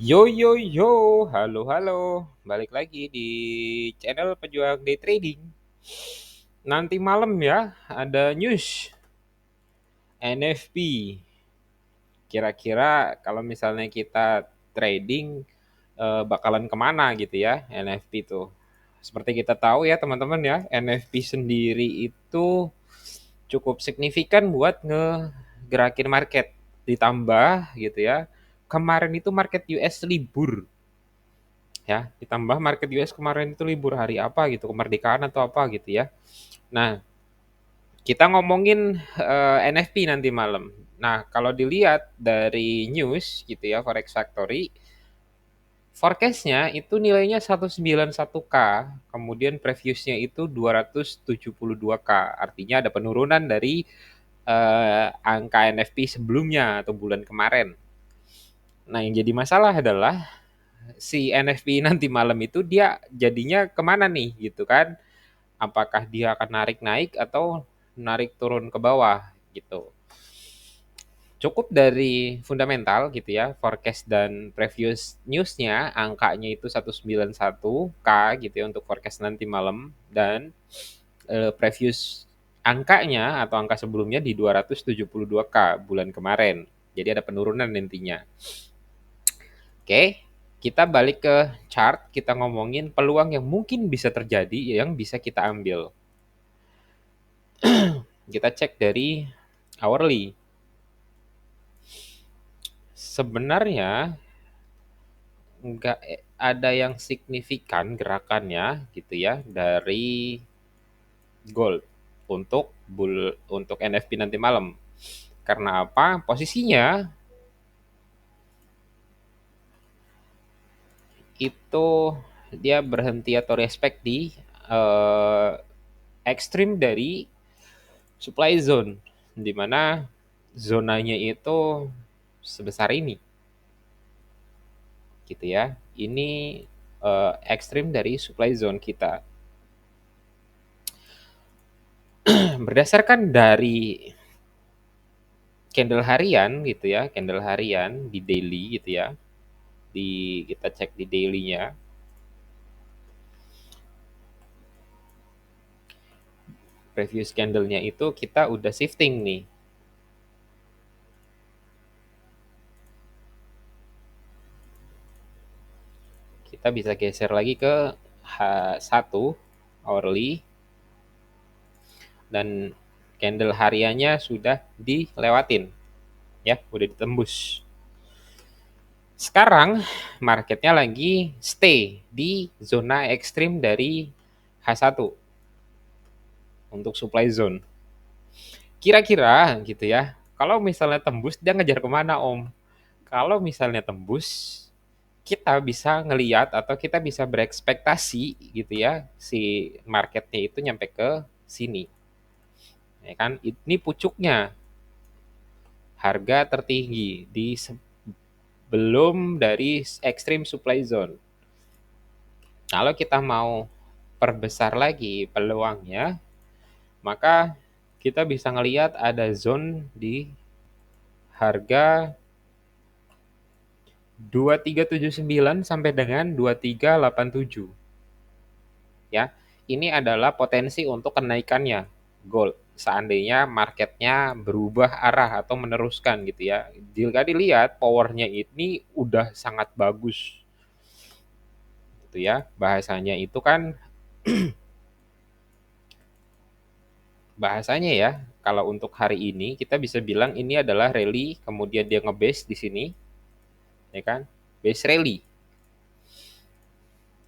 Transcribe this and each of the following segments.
Yo yo yo, halo halo, balik lagi di channel Pejuang Day Trading. Nanti malam ya ada news NFP. Kira-kira kalau misalnya kita trading bakalan kemana gitu ya NFP itu. Seperti kita tahu ya teman-teman ya, NFP sendiri itu cukup signifikan buat ngegerakin market. Ditambah gitu ya, kemarin itu market US libur ya, ditambah market US kemarin itu libur hari apa gitu, kemerdekaan atau apa gitu ya. Nah, kita ngomongin NFP nanti malam. Nah, kalau dilihat dari news gitu ya, Forex Factory, forecast-nya itu nilainya 191K, kemudian previousnya itu 272K. Artinya ada penurunan dari angka NFP sebelumnya atau bulan kemarin. Nah, yang jadi masalah adalah si NFP nanti malam itu dia jadinya kemana nih gitu kan? Apakah dia akan narik naik atau narik turun ke bawah gitu. Cukup dari fundamental gitu ya, forecast dan previous newsnya angkanya itu 191K gitu ya untuk forecast nanti malam dan previous angkanya atau angka sebelumnya di 272K bulan kemarin. Jadi ada penurunan intinya. Oke, kita balik ke chart, kita ngomongin peluang yang mungkin bisa terjadi yang bisa kita ambil. Kita cek dari hourly. Sebenarnya nggak ada yang signifikan gerakannya gitu ya dari gold untuk NFP nanti malam. Karena apa? Posisinya itu dia berhenti atau respect di eh, ekstrim dari supply zone, di mana zonanya itu sebesar ini gitu ya. Ini ekstrim dari supply zone kita. Berdasarkan dari candle harian gitu ya, candle harian di daily gitu ya. Kita cek di daily-nya. Previous candle-nya itu kita udah shifting nih. Kita bisa geser lagi ke H1 hourly dan candle hariannya sudah dilewatin ya, udah ditembus. Sekarang marketnya lagi stay di zona ekstrim dari H1 untuk supply zone. Kira-kira gitu ya, kalau misalnya tembus dia ngejar kemana Om? Kalau misalnya tembus, kita bisa ngeliat atau kita bisa berekspektasi gitu ya, si marketnya itu nyampe ke sini. Ya kan? Ini pucuknya harga tertinggi di sebelum dari ekstrim supply zone. Kalau kita mau perbesar lagi peluangnya, maka kita bisa ngelihat ada zone di harga 2379 sampai dengan 2387. Ya, ini adalah potensi untuk kenaikannya gold. Seandainya marketnya berubah arah atau meneruskan gitu ya. Jika dilihat powernya ini udah sangat bagus gitu ya. Bahasanya itu kan bahasanya ya, kalau untuk hari ini kita bisa bilang ini adalah rally, kemudian dia nge-base di sini, ya kan? Base rally.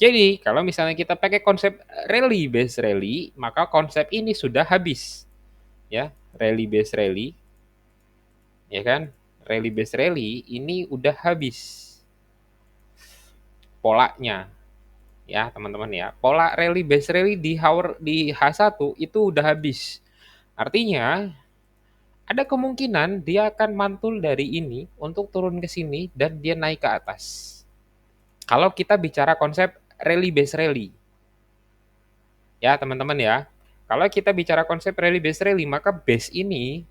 Jadi, kalau misalnya kita pakai konsep rally base rally, maka konsep ini sudah habis, ya. Rally base rally, ya kan? Rally base rally ini udah habis polanya, ya, teman-teman ya. Pola rally base rally di H1 itu udah habis. Artinya, ada kemungkinan dia akan mantul dari ini untuk turun ke sini dan dia naik ke atas. Kalau kita bicara konsep rally base rally, ya teman-teman ya. Kalau kita bicara konsep rally base rally, maka base ini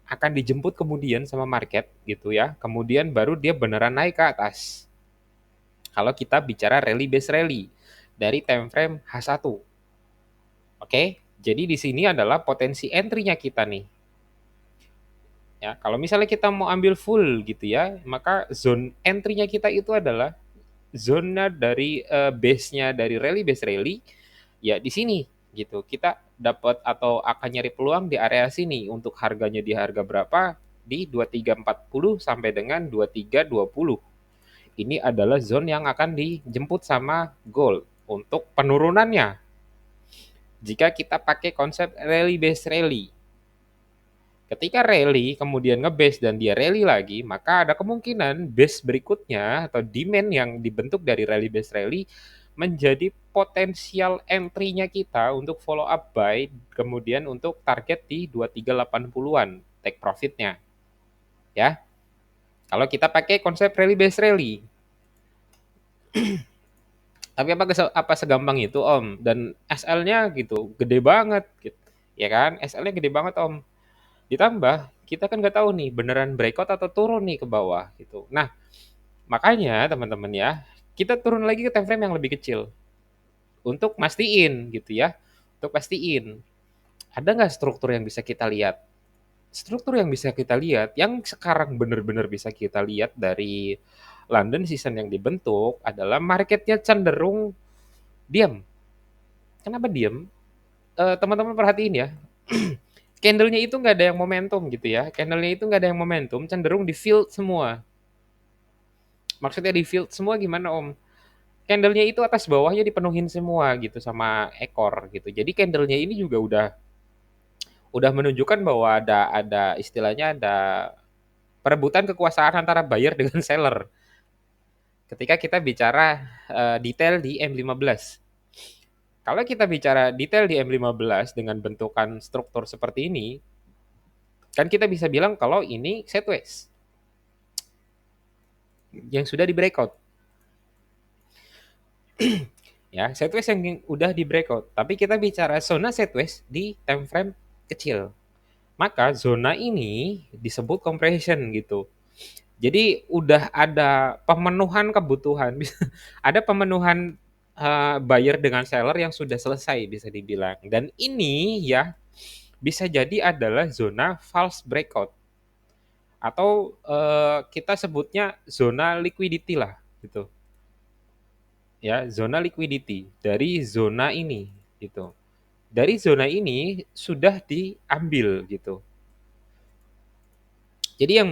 akan dijemput kemudian sama market gitu ya. Kemudian baru dia beneran naik ke atas. Kalau kita bicara rally based rally dari time frame H1. Oke, jadi di sini adalah potensi entry-nya kita nih. Ya, kalau misalnya kita mau ambil full gitu ya, maka zone entry-nya kita itu adalah zona dari base-nya dari rally base rally ya di sini gitu. Kita dapat atau akan nyari peluang di area sini untuk harganya di harga berapa? Di 2340 sampai dengan 2320. Ini adalah zone yang akan dijemput sama gold untuk penurunannya. Jika kita pakai konsep rally based rally. Ketika rally kemudian nge-base dan dia rally lagi, maka ada kemungkinan base berikutnya atau demand yang dibentuk dari rally base rally menjadi potensial entry-nya kita untuk follow up buy, kemudian untuk target di 2380-an take profit-nya. Ya. Kalau kita pakai konsep rally base rally. Tapi apa segampang itu, Om? Dan SL-nya gitu, gede banget gitu. Ya kan? SL-nya gede banget, Om. Ditambah kita kan nggak tahu nih beneran breakout atau turun nih ke bawah gitu. Nah, makanya teman-teman ya, kita turun lagi ke time frame yang lebih kecil untuk mastiin gitu ya. Untuk pastiin ada nggak struktur yang bisa kita lihat? Struktur yang bisa kita lihat, yang sekarang benar-benar bisa kita lihat dari London season yang dibentuk adalah marketnya cenderung diam. Kenapa diam? Teman-teman perhatiin ya, candle-nya itu nggak ada yang momentum gitu ya. Candle-nya itu nggak ada yang momentum, cenderung di field semua. Maksudnya di field semua gimana Om? Candle-nya itu atas bawahnya dipenuhin semua gitu sama ekor gitu. Jadi candle-nya ini juga udah menunjukkan bahwa ada istilahnya ada perebutan kekuasaan antara buyer dengan seller. Ketika kita bicara detail di M15. Kalau kita bicara detail di M15 dengan bentukan struktur seperti ini, kan kita bisa bilang kalau ini sideways yang sudah di breakout. Ya, sideways yang udah di breakout. Tapi kita bicara zona sideways di time frame kecil. Maka zona ini disebut compression gitu. Jadi udah ada pemenuhan kebutuhan, ada pemenuhan buyer dengan seller yang sudah selesai bisa dibilang. Dan ini ya bisa jadi adalah zona false breakout atau kita sebutnya zona liquidity lah gitu. Ya, zona liquidity dari zona ini gitu. Dari zona ini sudah diambil gitu. Jadi yang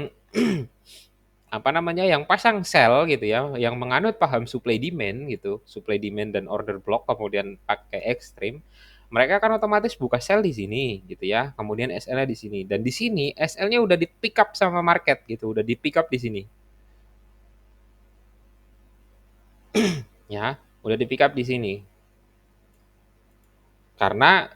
apa namanya yang pasang sell gitu ya, yang menganut paham supply demand gitu, supply demand dan order block kemudian pakai ekstrim, mereka kan otomatis buka sell di sini gitu ya. Kemudian SL-nya di sini dan di sini SL-nya udah di pick up sama market gitu, udah di pick up di sini. Ya, udah di pick up di sini. Karena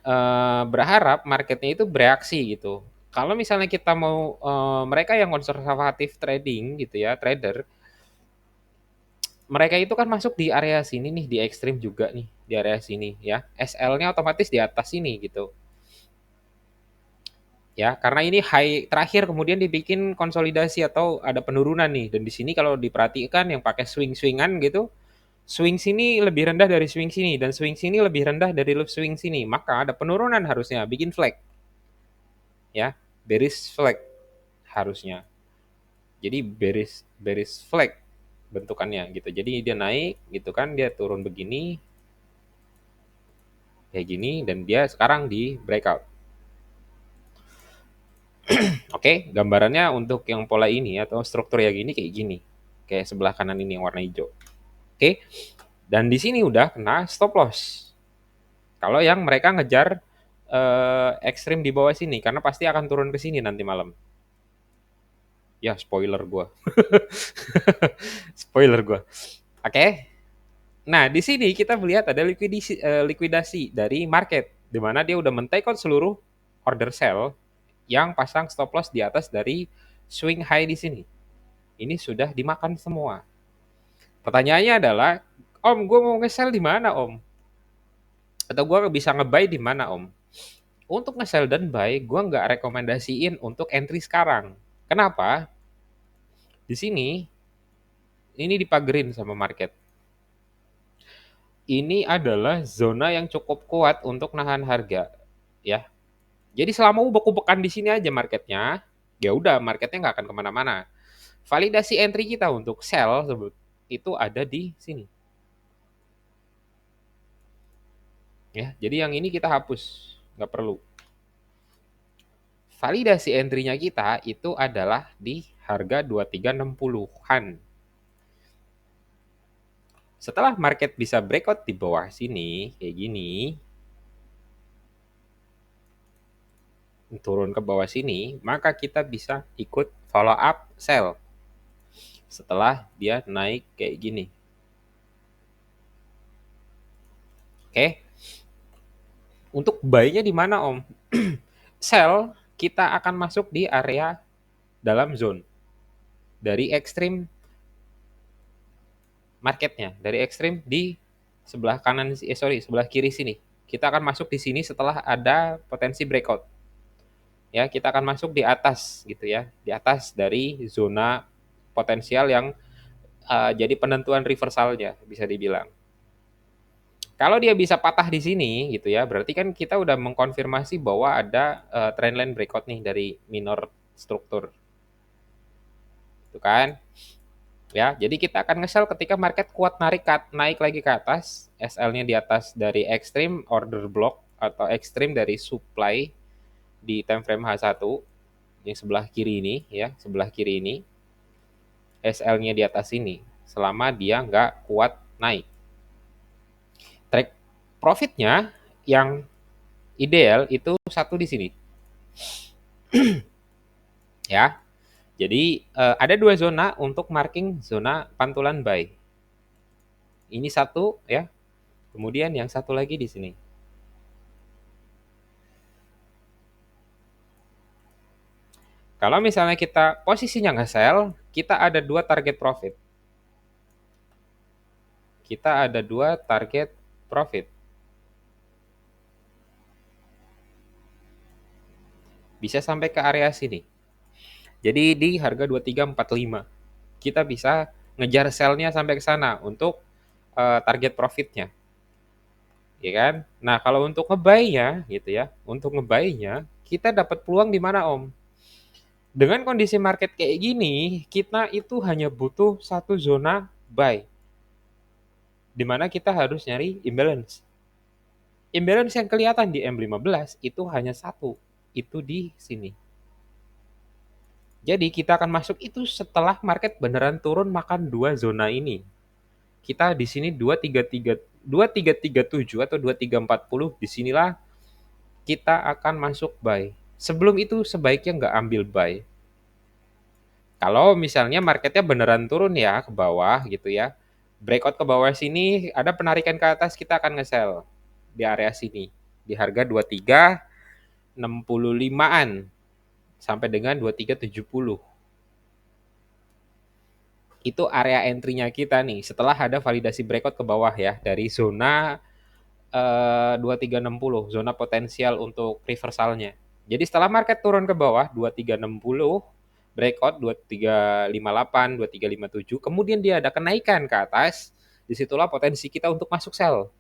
berharap marketnya itu bereaksi gitu. Kalau misalnya kita mau mereka yang konservatif trading gitu ya, trader, mereka itu kan masuk di area sini nih, di ekstrim juga nih, di area sini ya. SL-nya otomatis di atas sini gitu. Ya, karena ini high terakhir kemudian dibikin konsolidasi atau ada penurunan nih. Dan di sini kalau diperhatikan yang pakai swing-swingan gitu, swing sini lebih rendah dari swing sini dan swing sini lebih rendah dari swing sini. Maka ada penurunan harusnya, bikin flag ya, bearish flag harusnya. Jadi bearish bearish flag bentukannya gitu. Jadi dia naik gitu kan, dia turun begini kayak gini dan dia sekarang di breakout. Oke, gambarannya untuk yang pola ini atau struktur yang ini kayak gini. Kayak sebelah kanan ini yang warna hijau. Oke. Dan di sini udah kena stop loss. Kalau yang mereka ngejar ekstrim di bawah sini karena pasti akan turun ke sini nanti malam. Ya, spoiler gua. Spoiler gua. Oke. Nah, di sini kita melihat ada likuidasi dari market di mana dia udah men-take out seluruh order sell yang pasang stop loss di atas dari swing high di sini. Ini sudah dimakan semua. Pertanyaannya adalah, Om, gue mau nge-sell di mana, Om? Atau gue bisa nge-buy di mana, Om? Untuk nge-sell dan buy, gue nggak rekomendasiin untuk entry sekarang. Kenapa? Di sini, ini dipagerin sama market. ini adalah zona yang cukup kuat untuk nahan harga, ya. Jadi selama ubek-ubekan di sini aja marketnya, ya udah marketnya nggak akan kemana-mana. Validasi entry kita untuk sell itu ada di sini, ya. Jadi yang ini kita hapus, nggak perlu. Validasi entry-nya kita itu adalah di harga 2360-an. Setelah market bisa breakout di bawah sini, kayak gini, turun ke bawah sini, maka kita bisa ikut follow up sell setelah dia naik kayak gini. Oke, untuk buy-nya di mana Om? Sell kita akan masuk di area dalam zone dari ekstrim marketnya, dari ekstrim di sebelah kanan, sebelah kiri sini. Kita akan masuk di sini setelah ada potensi breakout. Ya, kita akan masuk di atas gitu ya, di atas dari zona potensial yang jadi penentuan reversalnya bisa dibilang. Kalau dia bisa patah di sini gitu ya, berarti kan kita udah mengkonfirmasi bahwa ada trendline breakout nih dari minor struktur. Itu kan? Ya, jadi kita akan nge-sell ketika market kuat naik lagi ke atas, SL-nya di atas dari ekstrim order block atau ekstrim dari supply di time frame H1 yang sebelah kiri ini ya, sebelah kiri ini SL-nya di atas ini selama dia nggak kuat naik. Track profitnya yang ideal itu satu di sini ya. Jadi ada dua zona untuk marking zona pantulan buy. Ini satu ya. Kemudian yang satu lagi di sini. Kalau misalnya kita posisinya nge-sell, kita ada dua target profit. Kita ada dua target profit. Bisa sampai ke area sini. Jadi di harga 2345 kita bisa ngejar sell-nya sampai ke sana untuk target profitnya. Ya kan? Nah, kalau untuk ngebuy-nya gitu ya, untuk ngebuy-nya kita dapat peluang di mana, Om? Dengan kondisi market kayak gini, kita itu hanya butuh satu zona buy, di mana kita harus nyari imbalance. Imbalance yang kelihatan di M15 itu hanya satu, itu di sini. Jadi kita akan masuk itu setelah market beneran turun makan dua zona ini. Kita di sini 2337 atau 2340, disinilah kita akan masuk buy. Sebelum itu sebaiknya nggak ambil buy. Kalau misalnya marketnya beneran turun ya ke bawah gitu ya, breakout ke bawah sini, ada penarikan ke atas, kita akan nge-sell di area sini di harga 2365-an sampai dengan 2370. Itu area entry-nya kita nih setelah ada validasi breakout ke bawah ya dari zona 2360, zona potensial untuk reversalnya. Jadi setelah market turun ke bawah 2360, breakout 2358, 2357, kemudian dia ada kenaikan ke atas, disitulah potensi kita untuk masuk sell.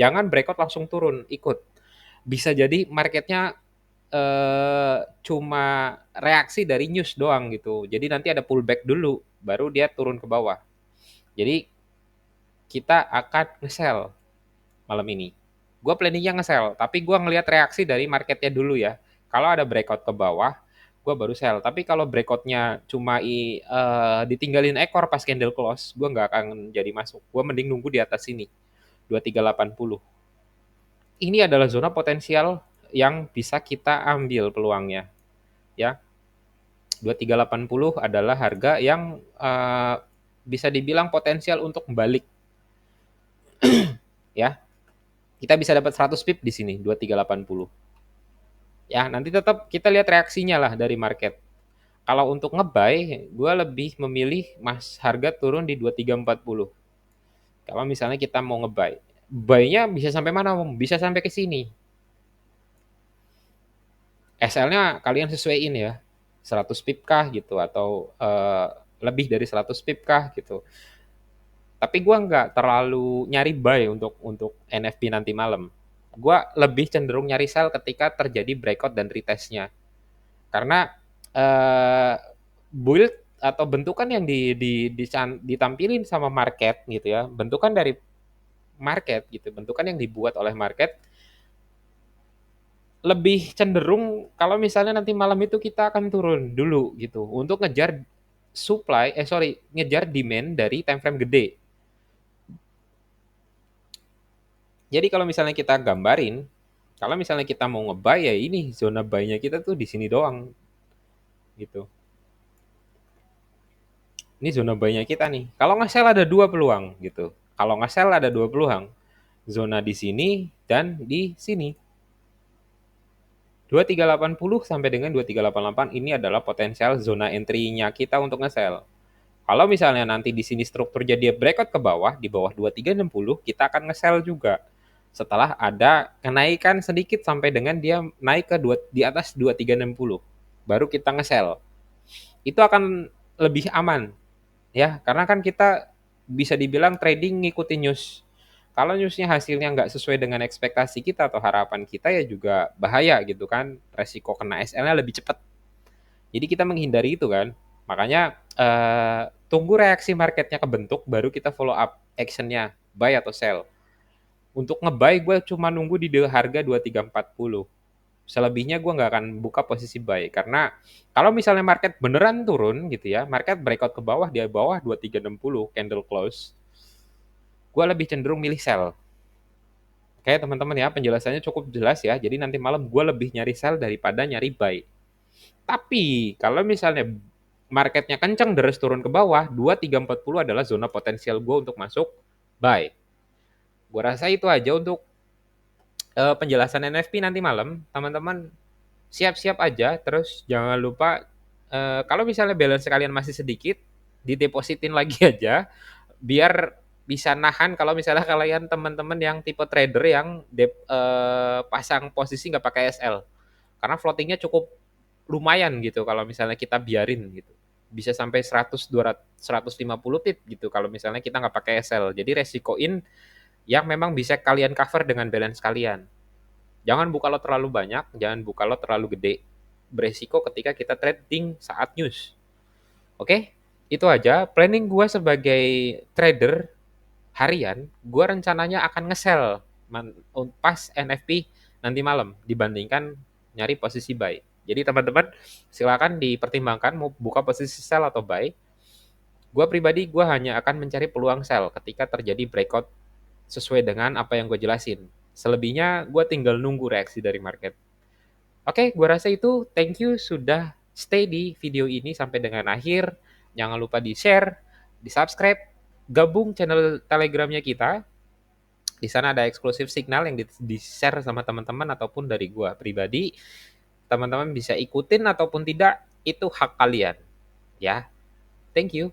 Jangan breakout langsung turun, ikut. Bisa jadi marketnya cuma reaksi dari news doang gitu. Jadi nanti ada pullback dulu, baru dia turun ke bawah. Jadi kita akan nge-sell malam ini. Gue planningnya nge-sell, tapi gue ngelihat reaksi dari marketnya dulu ya. Kalau ada breakout ke bawah, gue baru sell. Tapi kalau breakoutnya cuma ditinggalin ekor pas candle close, gue nggak akan jadi masuk. Gue mending nunggu di atas sini, 2380. Ini adalah zona potensial yang bisa kita ambil peluangnya. Ya, 2380 adalah harga yang bisa dibilang potensial untuk balik. Ya, kita bisa dapat 100 pip di sini, 2380. Ya, nanti tetap kita lihat reaksinya lah dari market. Kalau untuk ngebuy, gue lebih memilih harga turun di 2340. Kalau misalnya kita mau ngebuy, buy-nya bisa sampai mana, Om? Bisa sampai ke sini. SL-nya kalian sesuaiin ya. 100 pip kah gitu atau lebih dari 100 pip kah gitu. Tapi gue nggak terlalu nyari buy untuk NFP nanti malam. Gue lebih cenderung nyari sell ketika terjadi breakout dan retestnya. Karena eh, build atau bentukan yang ditampilin sama market gitu ya, bentukan dari market gitu, bentukan yang dibuat oleh market lebih cenderung kalau misalnya nanti malam itu kita akan turun dulu gitu untuk ngejar ngejar demand dari time frame gede. Jadi kalau misalnya kita gambarin, kalau misalnya kita mau nge-buy ya ini zona buy-nya kita tuh di sini doang gitu. Ini zona buy-nya kita nih. Kalau nggak sell ada dua peluang gitu. Kalau nggak sell ada dua peluang. Zona di sini dan di sini. 2380 sampai dengan 2388 ini adalah potensial zona entry-nya kita untuk nge-sell. Kalau misalnya nanti di sini strukturnya dia breakout ke bawah, di bawah 2360, kita akan nge-sell juga. Setelah ada kenaikan sedikit sampai dengan dia naik ke di atas 2360, baru kita nge-sell. Itu akan lebih aman ya, karena kan kita bisa dibilang trading ngikutin news. Kalau newsnya hasilnya nggak sesuai dengan ekspektasi kita atau harapan kita ya juga bahaya gitu kan, resiko kena SL-nya lebih cepat. Jadi kita menghindari itu kan. Makanya tunggu reaksi marketnya kebentuk, baru kita follow up actionnya, buy atau sell. Untuk nge-buy gue cuma nunggu di harga 2340. Selebihnya gue nggak akan buka posisi buy. Karena kalau misalnya market beneran turun gitu ya, market breakout ke bawah, di bawah 2360 candle close, gue lebih cenderung milih sell. Oke teman-teman ya, penjelasannya cukup jelas ya. Jadi nanti malam gue lebih nyari sell daripada nyari buy. Tapi kalau misalnya marketnya kencang deres turun ke bawah, 2340 adalah zona potensial gue untuk masuk buy. Gue rasa itu aja untuk penjelasan NFP nanti malam. Teman-teman siap-siap aja, terus jangan lupa kalau misalnya balance kalian masih sedikit, didepositin lagi aja, biar bisa nahan kalau misalnya kalian teman-teman yang tipe trader yang pasang posisi nggak pakai SL. Karena floatingnya cukup lumayan gitu kalau misalnya kita biarin gitu. Bisa sampai 100, 200, 150 pip gitu kalau misalnya kita nggak pakai SL. Jadi resikoin yang memang bisa kalian cover dengan balance kalian. Jangan buka lot terlalu banyak, jangan buka lot terlalu gede. Beresiko ketika kita trading saat news. Oke, itu aja. Planning gue sebagai trader harian, gue rencananya akan nge-sell pas NFP nanti malam dibandingkan nyari posisi buy. Jadi teman-teman silakan dipertimbangkan mau buka posisi sell atau buy. Gue pribadi gue hanya akan mencari peluang sell ketika terjadi breakout sesuai dengan apa yang gue jelasin. Selebihnya gue tinggal nunggu reaksi dari market. Oke, gue rasa itu. Thank you sudah stay di video ini sampai dengan akhir. Jangan lupa di-share, di-subscribe, gabung channel Telegramnya kita. Di sana ada eksklusif signal yang di-share sama teman-teman ataupun dari gue pribadi. Teman-teman bisa ikutin ataupun tidak, itu hak kalian. Ya, thank you.